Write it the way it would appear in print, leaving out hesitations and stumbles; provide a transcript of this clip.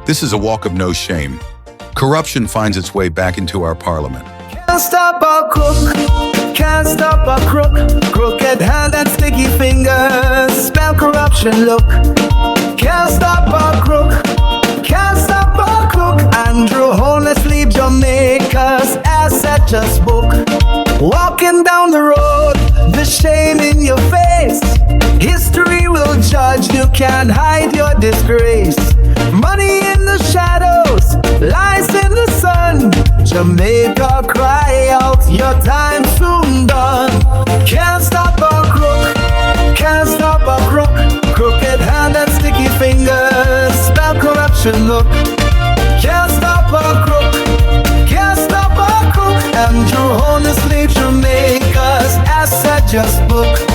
This is a walk of no shame. Corruption finds its way back into our parliament. Can't stop a crook, can't stop a crook. Crooked hand and sticky fingers, spell corruption, look. Can't stop a crook, can't stop a crook. Andrew homeless leave Jamaica's asset just book. Walking down the road, the shame in your face. History will judge, you can't hide your disgrace. Money in the shadows, lies in the sun. Jamaica, cry out, your time soon done. Can't stop a crook, can't stop a crook. Crooked hand and sticky fingers, spell corruption, look. Can't stop a crook, can't stop a crook. Andrew honestly Jamaica's asset just book.